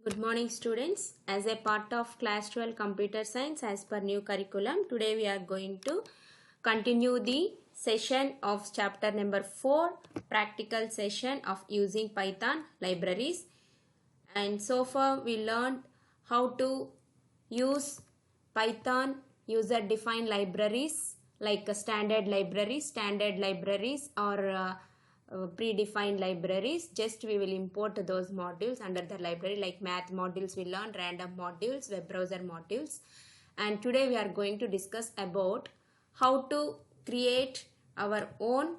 Good morning students. As a part of class 12 computer science as per new curriculum, today we are going to continue the session of chapter number 4, practical session of using Python libraries. And so far we learned how to use Python user defined libraries like standard libraries or predefined libraries. Just we will import those modules under the library, like math modules we learn, random modules, web browser modules. And today we are going to discuss about how to create our own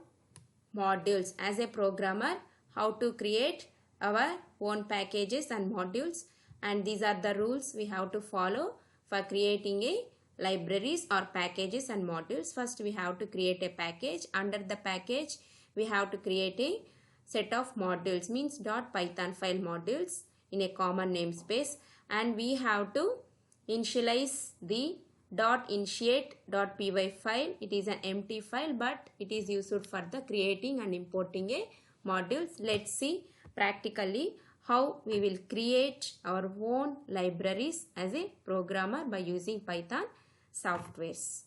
modules as a programmer, how to create our own packages and modules, and these are the rules we have to follow for creating a libraries or packages and modules. First we have to create a package. Under the package we have to create a set of modules, means .python file modules in a common namespace, and we have to initialize the .initiate.py file. It is an empty file, but it is used for the creating and importing a modules. Let's see practically how we will create our own libraries as a programmer by using Python softwares.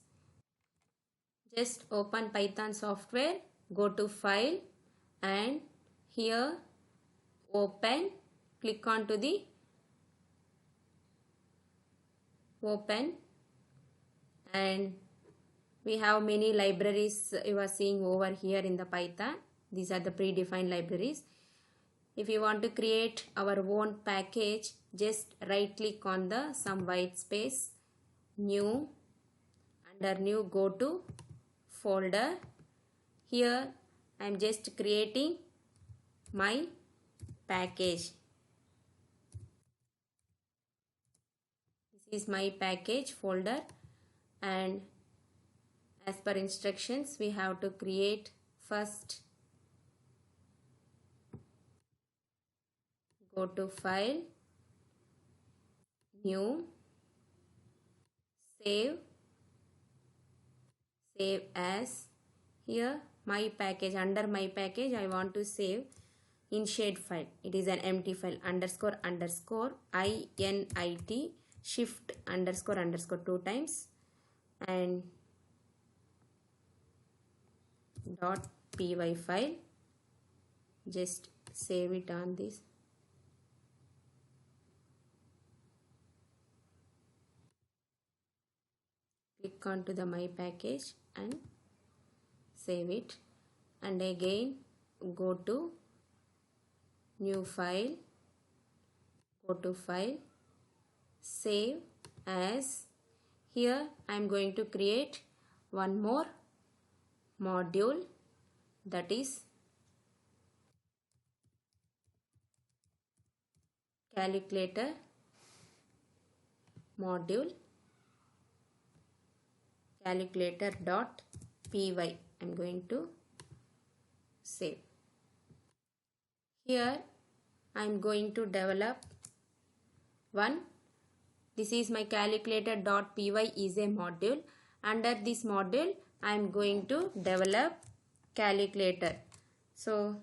Just open Python software, go to file, and here open, click on to the open, and we have many libraries you are seeing over here in the Python. These are the predefined libraries. If you want to create our own package, just right click on the some white space, new, under new go to folder. Here I am just creating my package. This is my package folder, and as per instructions we have to create first, go to file, new, save as. Here my package, under my package I want to save initiate file. It is an empty file, underscore init shift underscore 2 times and .py file. Just save it on this. Click on to the my package and save it, and again go to new file, go to file, save as. Here I am going to create one more module, that is calculator module, calculator.py. I am going to save. Here I am going to develop one. This is my calculator.py is a module. Under this module I am going to develop calculator. So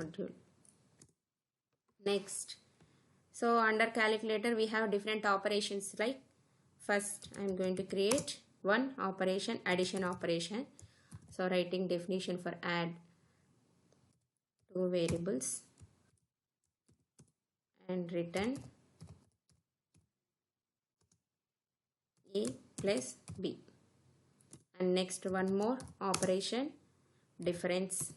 module. Next, so under calculator we have different operations, like first I am going to create one operation, addition operation. So writing definition for add two variables and return a plus b, and next one more operation, difference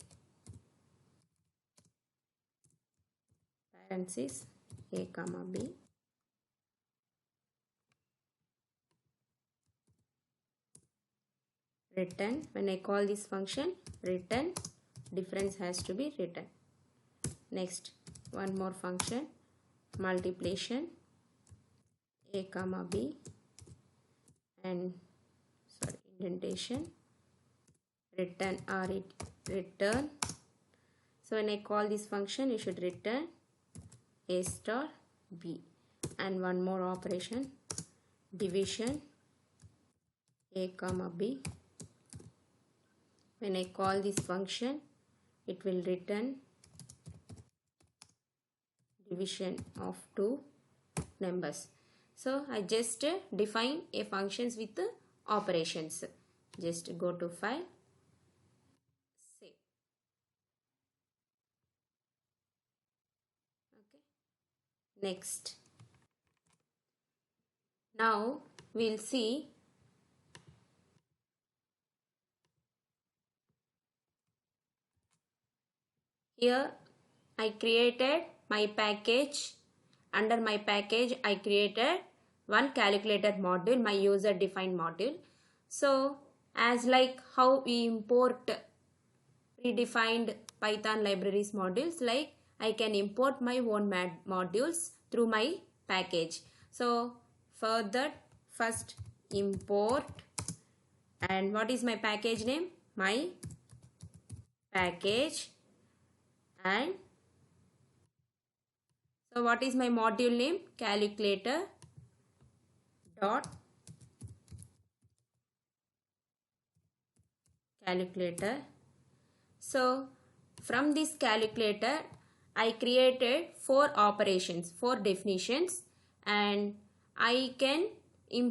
parenthesis a comma b, return. When I call this function return, difference has to be written. Next one more function, multiplication a comma b, and indentation, return or return. So when I call this function you should return a star b, and one more operation, division a comma b. When I call this function, it will return division of two numbers. So I just define a functions with operations. Just go to file, save. Okay. Next. Now we'll see here. I created my package. Under my package, I created one calculator module, my user defined module. So as like how we import predefined Python libraries modules, like I can import my own modules through my package. So for that, first import, and what is my package name? My package. And so what is my module name? Calculator dot calculator. So from this calculator, I created four operations, four definitions, and I can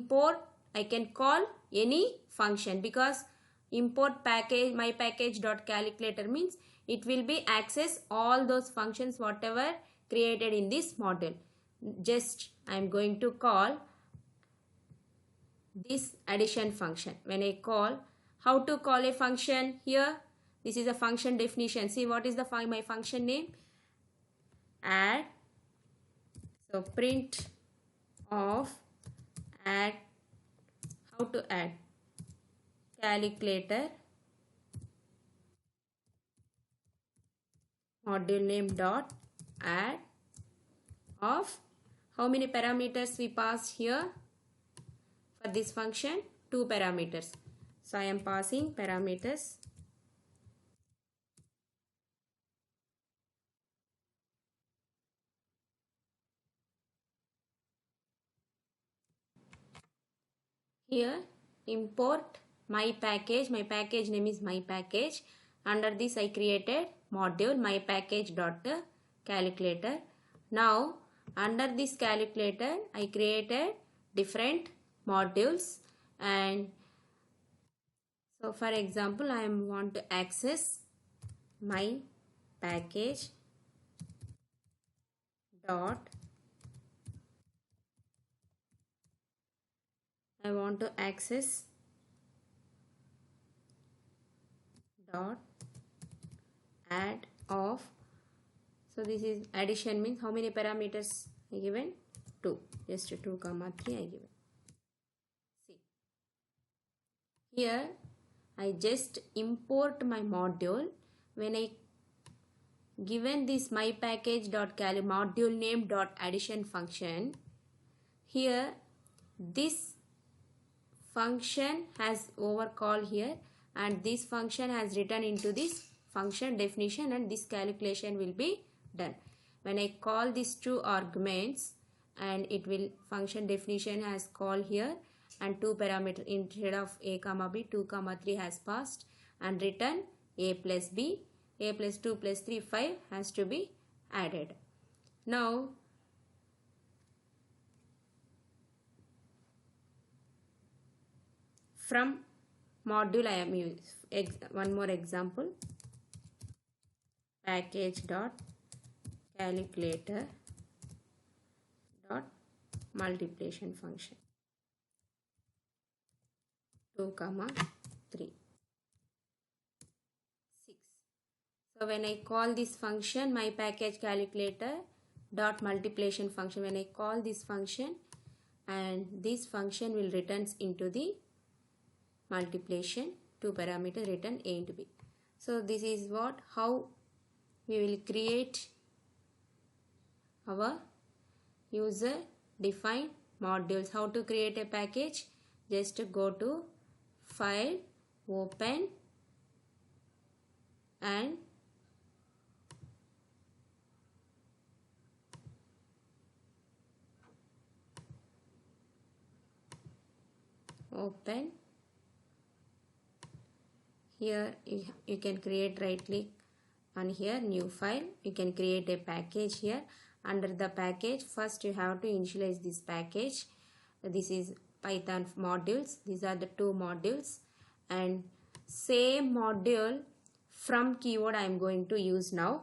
call any function, because import package, my package dot calculator means it will be access all those functions whatever created in this module. Just I am going to call this addition function. When I call, how to call a function here? This is a function definition. See what is the my function name? Add. So print of add. How to add? Calculator module name dot add of how many parameters we pass here for this function? 2 parameters. So I am passing parameters. Here import my package name is my package. Under this I created module my package dot calculator. Now under this calculator I created different modules, and so for example I want to access my package dot I want to access dot add of. So this is addition means how many parameters I given? 2. Just 2 comma 3 I given. See here I just import my module. When I given this my package dot module name dot addition function, here this function has overcall here, and this function has written into this function definition, and this calculation will be done. When I call these two arguments, and it will function definition has call here, and 2 parameter instead of a comma b 2 comma 3 has passed, and written a plus b, a plus 2 plus 3 5 has to be added. Now from module I am using one more example, package dot calculator dot multiplication function 2 comma 3 6. So when I call this function my package calculator dot multiplication function, when I call this function, and this function will returns into the multiplication 2 parameter return a into b. So this is what how we will create our user defined modules. How to create a package? Just go to file, open, and open here you can create, right click on here, new file. You can create a package here. Under the package, first you have to initialize this package. This is Python modules. These are the two modules, and same module from keyword I am going to use now.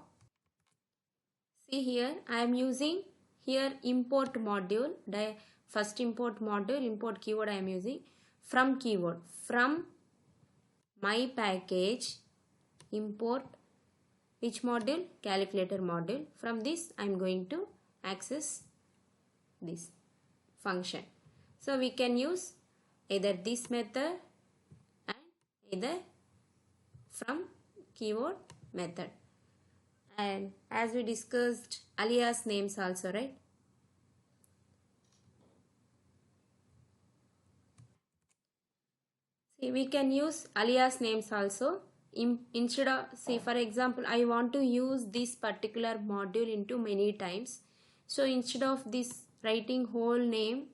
See here, I am using here import module. The first import module, import keyword I am using from keyword. From my package, import which module? Calculator module. From this I am going to access this function. So we can use either this method and either from keyword method. And as we discussed, alias names also, right? See, we can use alias names also. Instead of, say for example, I want to use this particular module into many times. So instead of this writing whole name,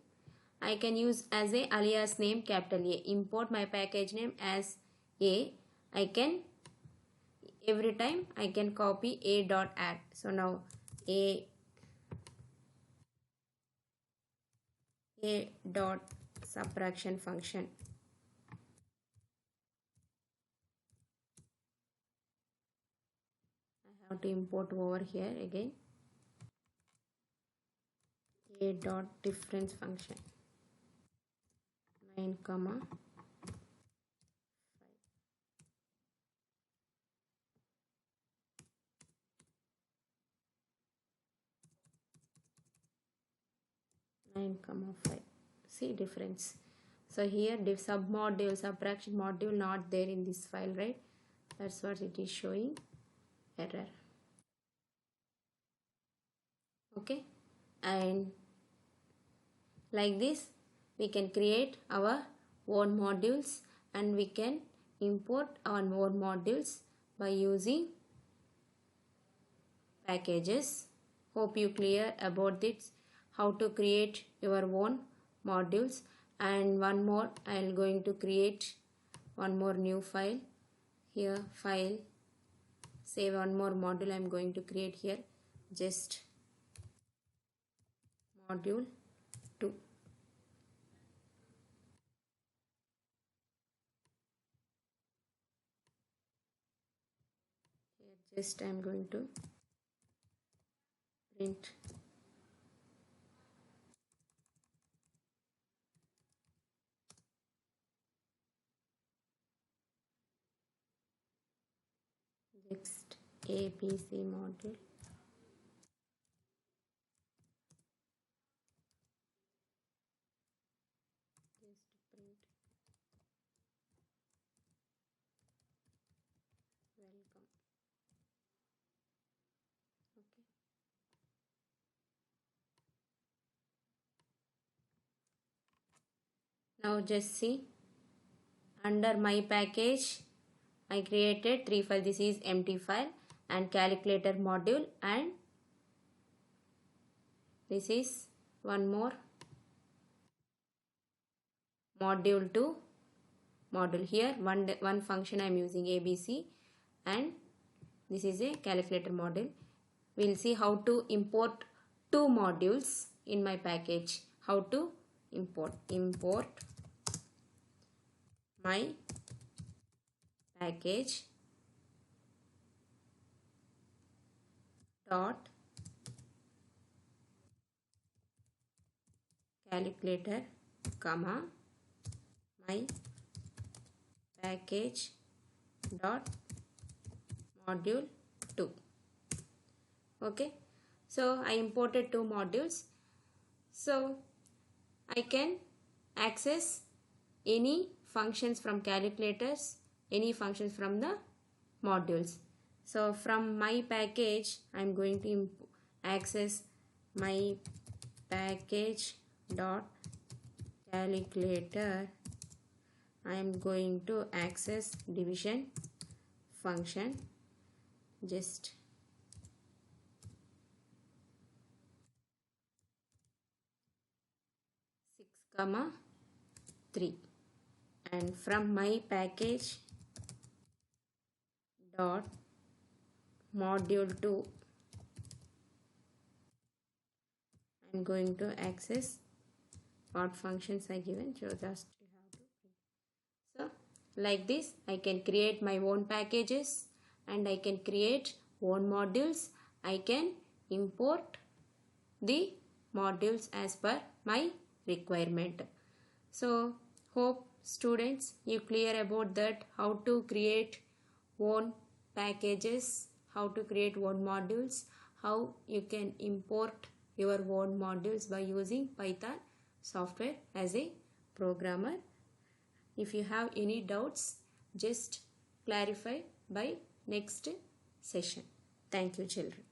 I can use as a alias name capital A. Import my package name as A. I can every time I can copy A dot add. So now A dot subtraction function. I have to import over here again. A dot difference function. 9 comma 5. 9 comma 5. See difference. So here div sub module, subtraction module not there in this file, right? That's what it is showing error. Okay, and like this we can create our own modules and we can import our own modules by using packages. Hope you clear about this, how to create your own modules. And one more, I am going to create one more new file here. File, say one more module I am going to create here, just module 2. Here just I am going to print next ABC module. Just print welcome. Okay. Now just see, under my package I created 3 files. This is empty file and calculator module, and this is one more module 2 module. Here one function I am using ABC, and this is a calculator module. We'll see how to import two modules in my package. How to import my package dot calculator comma my package dot module 2. Okay, so I imported two modules. So I can access any functions from calculators, any functions from the modules. So from my package I am going to access my package dot calculator. I am going to access division function, just comma 3, and from my package dot module 2. I'm going to access what functions are given, so just you have to print. So like this I can create my own packages and I can create own modules. I can import the modules as per my requirement. So hope students you clear about that, how to create own packages, how to create own modules, how you can import your own modules by using Python software as a programmer. If you have any doubts, just clarify by next session. Thank you, children.